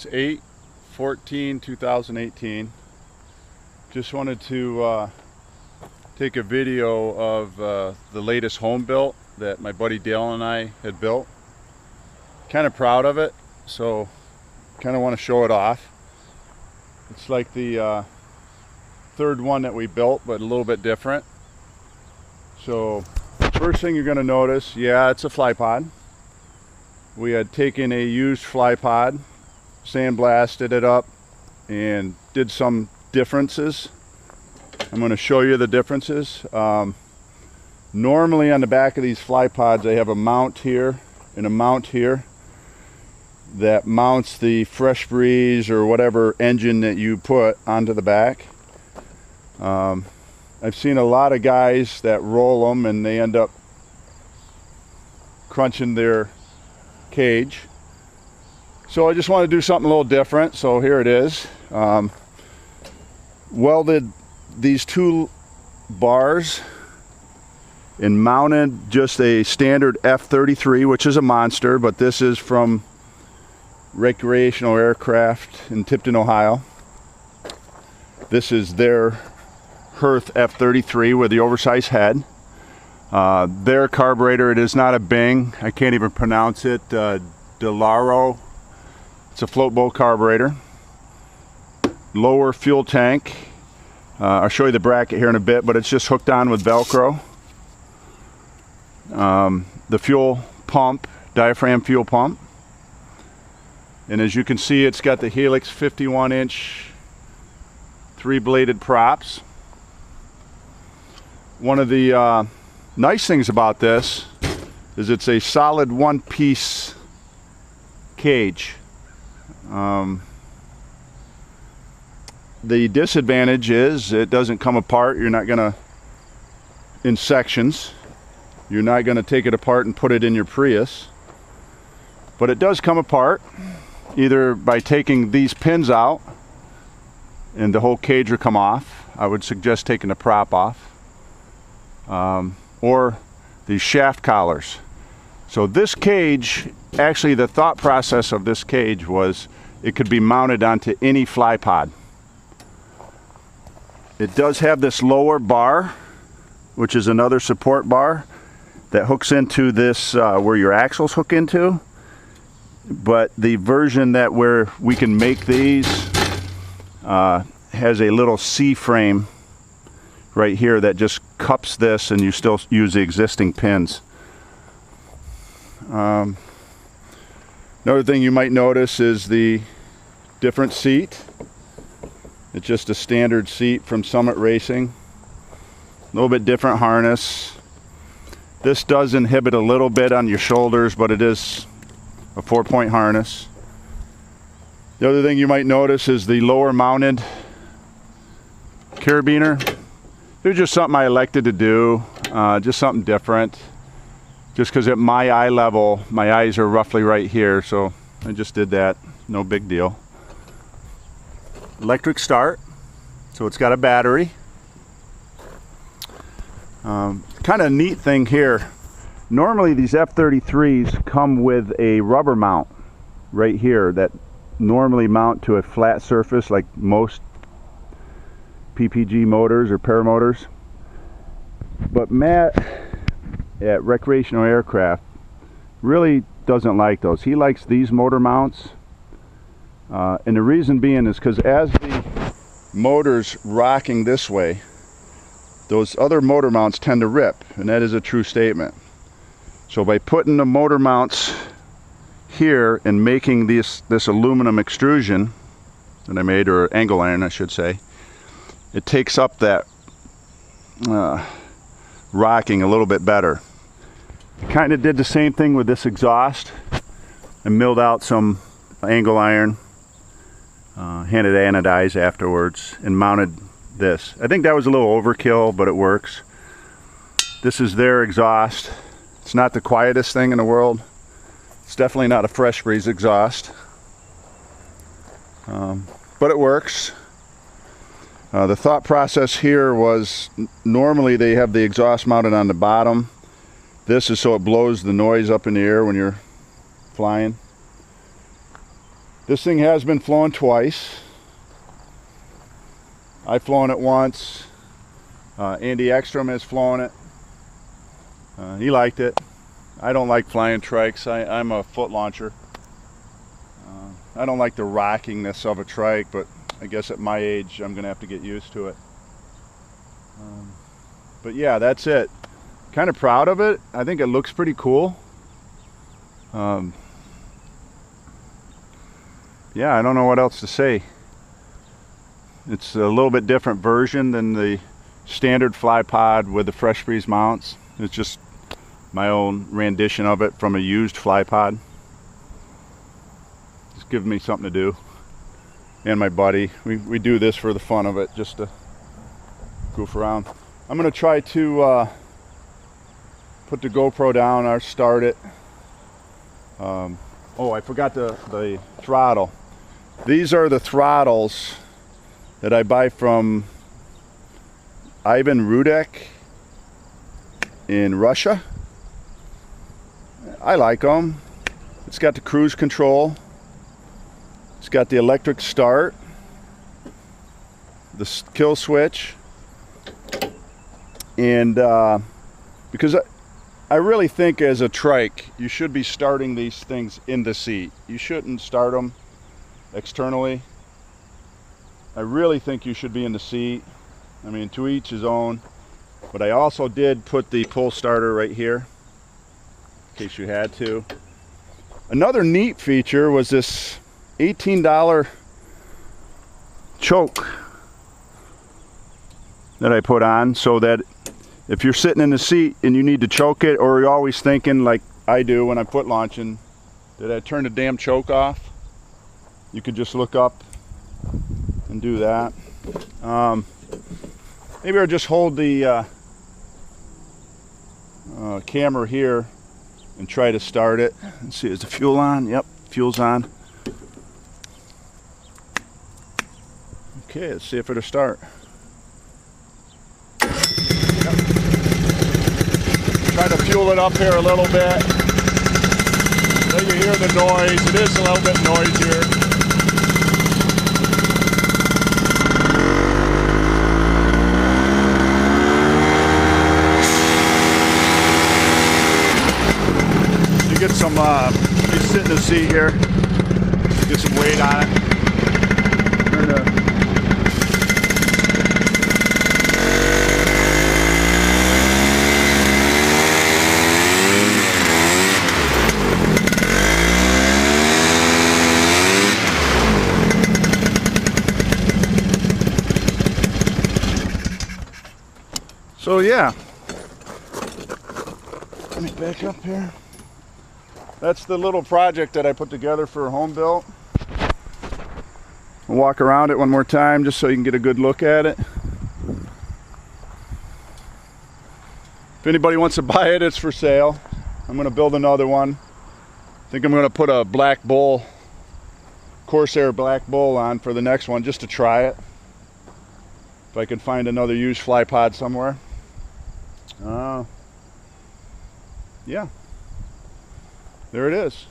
It's 8/14/2018. Just wanted to take a video of the latest home built that my buddy Dale and I had built. Kind of proud of it, so kind of want to show it off. It's like the third one that we built, but a little bit different. So first thing you're going to notice, yeah, it's a FlyPod. We had taken a used FlyPod, sandblasted it up, and did some differences. I'm going to show you the differences. Normally on the back of these FlyPods, they have a mount here and a mount here that mounts the Fresh Breeze or whatever engine that you put onto the back. I've seen a lot of guys that roll them and they end up crunching their cage. So I just want to do something a little different, so here it is. Welded these two bars and mounted just a standard F33, which is a monster, but this is from Recreational Aircraft in Tipton, Ohio. This is their Hirth F33 with the oversized head. Their carburetor, it is not a Bing, I can't even pronounce it, Delaro. It's a float boat carburetor. Lower fuel tank. I'll show you the bracket here in a bit, but it's just hooked on with Velcro. The fuel pump, diaphragm fuel pump. And as you can see, it's got the Helix 51-inch 3-bladed props. One of the nice things about this is it's a solid one-piece cage. The disadvantage is it doesn't come apart. You're not gonna, in sections, you're not gonna take it apart and put it in your Prius. But it does come apart either by taking these pins out and the whole cage will come off. I would suggest taking the prop off. Or these shaft collars. So this cage, actually the thought process of this cage was it could be mounted onto any FlyPod. It does have this lower bar, which is another support bar that hooks into this where your axles hook into. But the version that where we can make these has a little C-frame right here that just cups this, and you still use the existing pins. Another thing you might notice is the different seat. It's just a standard seat from Summit Racing. A little bit different harness. This does inhibit a little bit on your shoulders, but it is a 4-point harness. The other thing you might notice is the lower mounted carabiner. It was just something I elected to do, just something different. Just because at my eye level, my eyes are roughly right here, so I just did that, no big deal. Electric start, so it's got a battery. Kind of neat thing here, normally these F33s come with a rubber mount right here that normally mount to a flat surface like most PPG motors or paramotors. But Matt at Recreational Aircraft really doesn't like those. He likes these motor mounts. And the reason being is because as the motor's rocking this way, those other motor mounts tend to rip, and that is a true statement. So by putting the motor mounts here and making this aluminum extrusion that I made, or angle iron I should say, it takes up that rocking a little bit better. Kind of did the same thing with this exhaust. I milled out some angle iron, had it anodized afterwards, and mounted this. I think that was a little overkill, but it works. This is their exhaust. It's not the quietest thing in the world. It's definitely not a Fresh Breeze exhaust, but it works. The thought process here was normally they have the exhaust mounted on the bottom. This is so it blows the noise up in the air when you're flying. This thing has been flown twice. I've flown it once. Andy Ekstrom has flown it. He liked it. I don't like flying trikes. I'm a foot launcher. I don't like the rockingness of a trike, but I guess at my age I'm gonna have to get used to it. But yeah, that's it. Kind of proud of it. I think it looks pretty cool. Yeah, I don't know what else to say. It's a little bit different version than the standard FlyPod with the Fresh Breeze mounts. It's just my own rendition of it from a used FlyPod. Just give me something to do. And my buddy, we do this for the fun of it, just to goof around. I'm gonna try to put the GoPro down or start it. Oh, I forgot the throttle. These are the throttles that I buy from Ivan Rudek in Russia. I like them. It's got the cruise control. It's got the electric start, the kill switch, and because I really think as a trike you should be starting these things in the seat. You shouldn't start them externally. I really think you should be in the seat. I mean, to each his own. But I also did put the pull starter right here in case you had to. Another neat feature was this $18 choke that I put on, so that if you're sitting in the seat and you need to choke it, or you're always thinking like I do when I'm foot launching, did I turn the damn choke off? You could just look up and do that. Maybe I'll just hold the camera here and try to start it. Let's see, is the fuel on? Yep, fuel's on. Okay, let's see if it'll start. Yep. Try to fuel it up here a little bit. Then you hear the noise. It is a little bit noisier. Get some, you sit in the seat here, get some weight on it. So yeah, let me back up here. That's the little project that I put together for a home built. I'll walk around it one more time just so you can get a good look at it. If anybody wants to buy it, it's for sale. I'm going to build another one. I think I'm going to put a Black Bull, Corsair Black Bull on for the next one just to try it. If I can find another used FlyPod somewhere. Yeah. There it is.